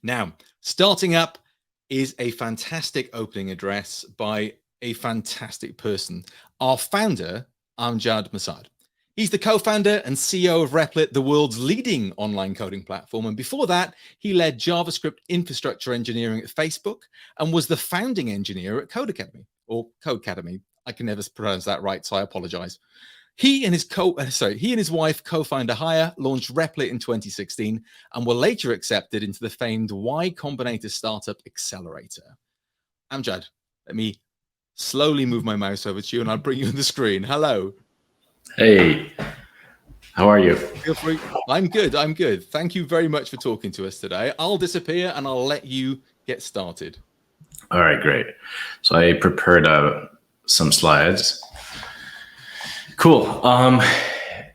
Now, starting up is a fantastic opening address by a fantastic person, our founder, Amjad Masad. He's the co-founder and CEO of Replit, the world's leading online coding platform. And before that, he led JavaScript infrastructure engineering at Facebook and was the founding engineer at Code Academy, or Codecademy. I can never pronounce that right, so I apologize. He and his wife, co-founder Haya, launched Replit in 2016 and were later accepted into the famed Y Combinator startup accelerator. Amjad, let me slowly move my mouse over to you and I'll bring you on the screen. Hello. Hey, how are you? Feel free. I'm good. Thank you very much for talking to us today. I'll disappear and I'll let you get started. All right, great. So I prepared some slides. Cool.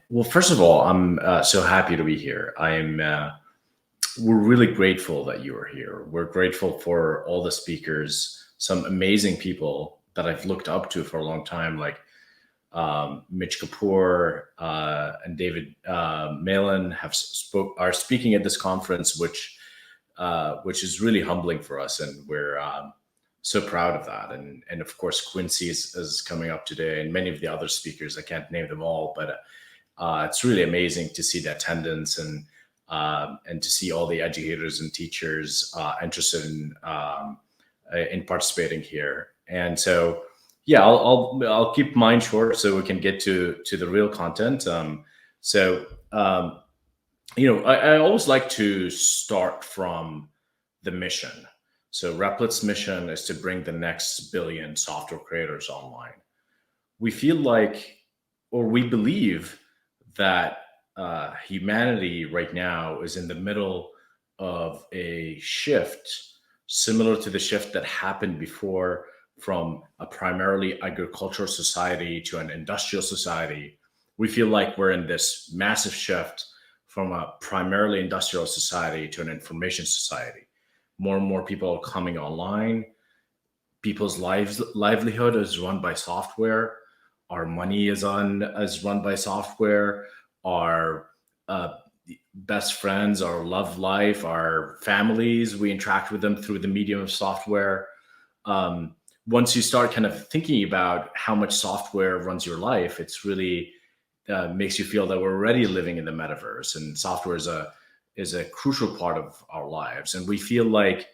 Well, first of all, I'm so happy to be here. We're really grateful that you are here. We're grateful for all the speakers, some amazing people that I've looked up to for a long time, like Mitch Kapoor and David Malin are speaking at this conference, which is really humbling for us, and we're so proud of that. And of course, Quincy is coming up today, and many of the other speakers. I can't name them all, but it's really amazing to see the attendance and to see all the educators and teachers interested in participating here. And so, yeah, I'll keep mine short so we can get to the real content. I always like to start from the mission. So Replit's mission is to bring the next billion software creators online. We feel like, or we believe that humanity right now is in the middle of a shift similar to the shift that happened before from a primarily agricultural society to an industrial society. We feel like we're in this massive shift from a primarily industrial society to an information society. More and more people are coming online. People's livelihood is run by software. Our money is run by software. Our best friends, our love life, our families, we interact with them through the medium of software. Once you start kind of thinking about how much software runs your life, it's really makes you feel that we're already living in the metaverse, and software is a crucial part of our lives. And we feel like,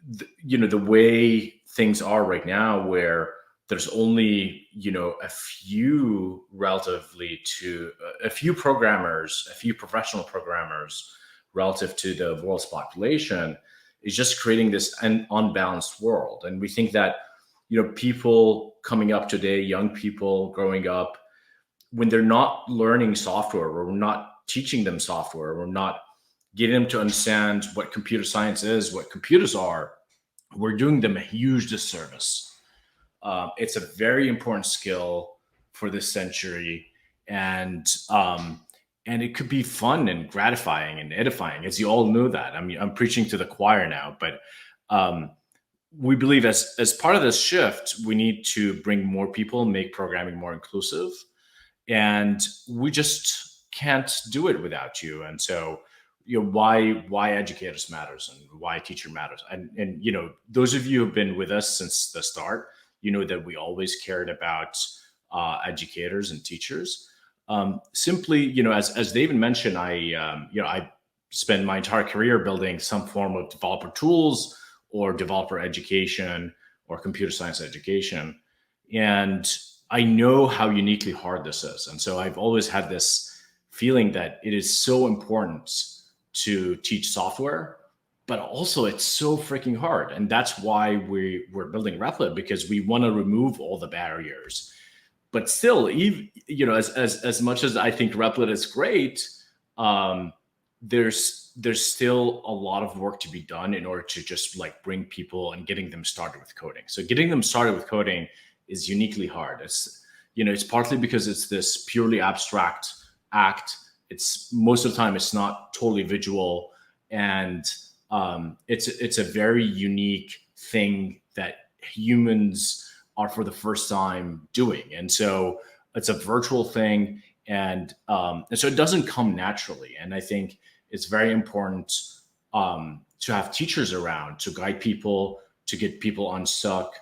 the way things are right now, where there's only, a few programmers, a few professional programmers relative to the world's population, is just creating this unbalanced world. And we think that, people coming up today, young people growing up, when they're not learning software, or we're not teaching them software, we're not getting them to understand what computer science is, what computers are, we're doing them a huge disservice. It's a very important skill for this century, and it could be fun and gratifying and edifying, as you all know that. I mean, I'm preaching to the choir now, but we believe as part of this shift, we need to bring more people, make programming more inclusive, and we just can't do it without you. And so, why educators matters and why teacher matters. And those of you who've been with us since the start, that we always cared about educators and teachers. Simply, as David mentioned, I spent my entire career building some form of developer tools or developer education or computer science education. And I know how uniquely hard this is. And so I've always had this feeling that it is so important to teach software, but also it's so freaking hard. And that's why we're building Replit, because we want to remove all the barriers. But still, as much as I think Replit is great, there's still a lot of work to be done in order to just bring people and getting them started with coding. So getting them started with coding is uniquely hard. It's partly because it's this purely abstract act. It's most of the time it's not totally visual, and it's a very unique thing that humans are for the first time doing. And so it's a virtual thing, and so it doesn't come naturally. And I think it's very important to have teachers around to guide people, to get people unstuck.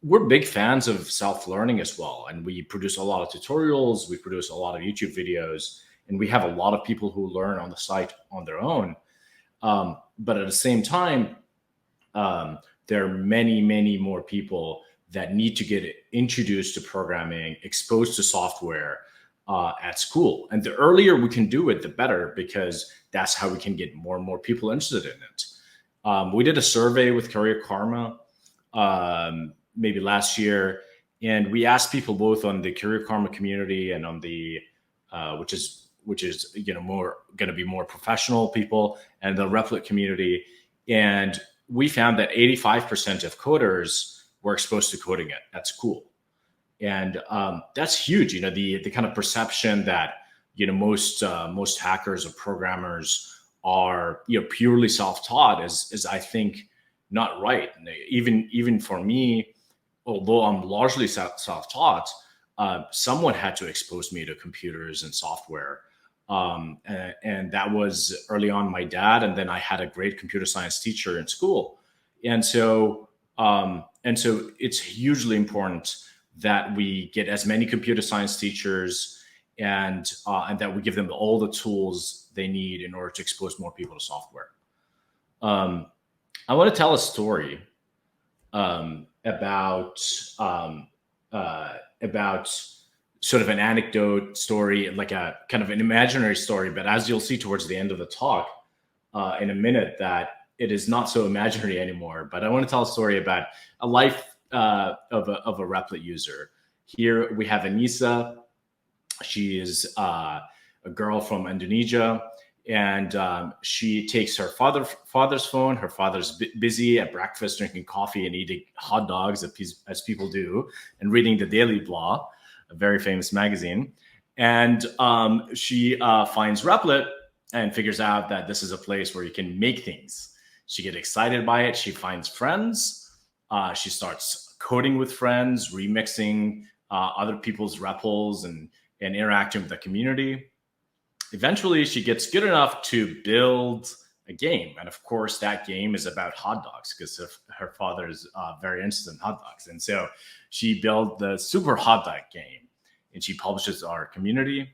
We're big fans of self-learning as well. And we produce a lot of tutorials, we produce a lot of YouTube videos, and we have a lot of people who learn on the site on their own. But at the same time, there are many, many more people that need to get introduced to programming, exposed to software at school. And the earlier we can do it, the better, because that's how we can get more and more people interested in it. We did a survey with Career Karma maybe last year, and we asked people both on the Career Karma community and on the which is more going to be more professional people, and the Replit community. And we found that 85% of coders were exposed to coding at school. And that's huge. The kind of perception that most hackers or programmers are purely self-taught is I think not right. And even for me, although I'm largely self-taught, someone had to expose me to computers and software. And that was early on my dad. And then I had a great computer science teacher in school. And so it's hugely important that we get as many computer science teachers and that we give them all the tools they need in order to expose more people to software. I want to tell a story about sort of an anecdote story, like a kind of an imaginary story. But as you'll see towards the end of the talk in a minute, that it is not so imaginary anymore. But I want to tell a story about a life of a Replit user. Here we have Anissa. She is a girl from Indonesia, and she takes her father's phone. Her father's busy at breakfast, drinking coffee and eating hot dogs, as people do, and reading the Daily Blah, a very famous magazine. And she finds Replit and figures out that this is a place where you can make things. She gets excited by it. She finds friends. She starts coding with friends, remixing other people's repls and interacting with the community. Eventually, she gets good enough to build a game. And of course, that game is about hot dogs because her father is very interested in hot dogs. And so she built the Super Hot Dog game, and she publishes our community.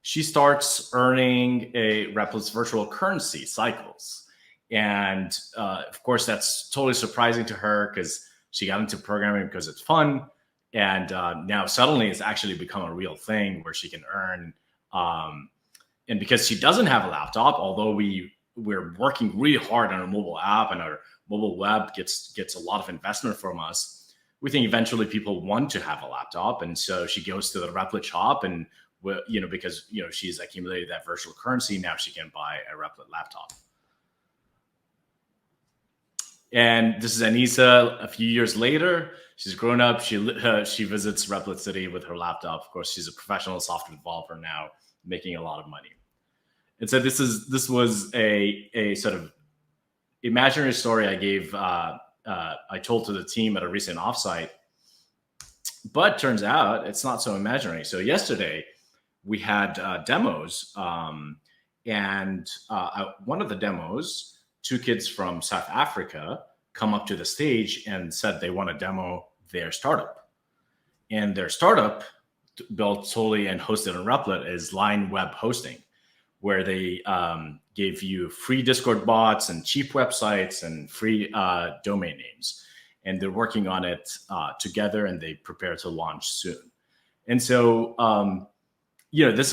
She starts earning Replit's virtual currency cycles. And of course, that's totally surprising to her because she got into programming because it's fun. And now suddenly it's actually become a real thing where she can earn. And because she doesn't have a laptop, although we're working really hard on our mobile app and our mobile web gets a lot of investment from us, we think eventually people want to have a laptop. And so she goes to the Replit shop and, because, she's accumulated that virtual currency, now she can buy a Replit laptop. And this is Anissa a few years later. She's grown up. She visits Replit City with her laptop. Of course, she's a professional software developer now, making a lot of money. And so this was a sort of imaginary story I told to the team at a recent offsite. But turns out it's not so imaginary. So yesterday we had demos, and one of the demos, two kids from South Africa come up to the stage and said they want to demo their startup. And their startup, built solely and hosted on Replit, is Line Web Hosting, where they gave you free Discord bots and cheap websites and free domain names. And they're working on it together, and they prepare to launch soon. And so, this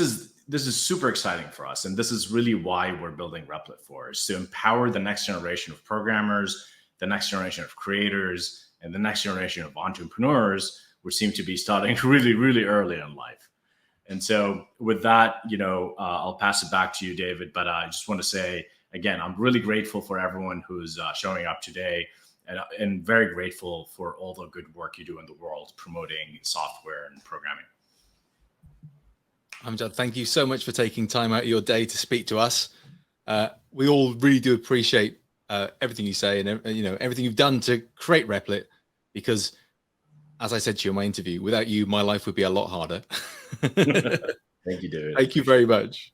is super exciting for us. And this is really why we're building Replit for, is to empower the next generation of programmers, the next generation of creators, and the next generation of entrepreneurs, which seem to be starting really, really early in life. And so with that, I'll pass it back to you, David. But I just want to say, again, I'm really grateful for everyone who's showing up today, and very grateful for all the good work you do in the world promoting software and programming. Amjad, thank you so much for taking time out of your day to speak to us. We all really do appreciate everything you say and everything you've done to create Replit, because, as I said to you in my interview, without you, my life would be a lot harder. Thank you, David. Thank you very much.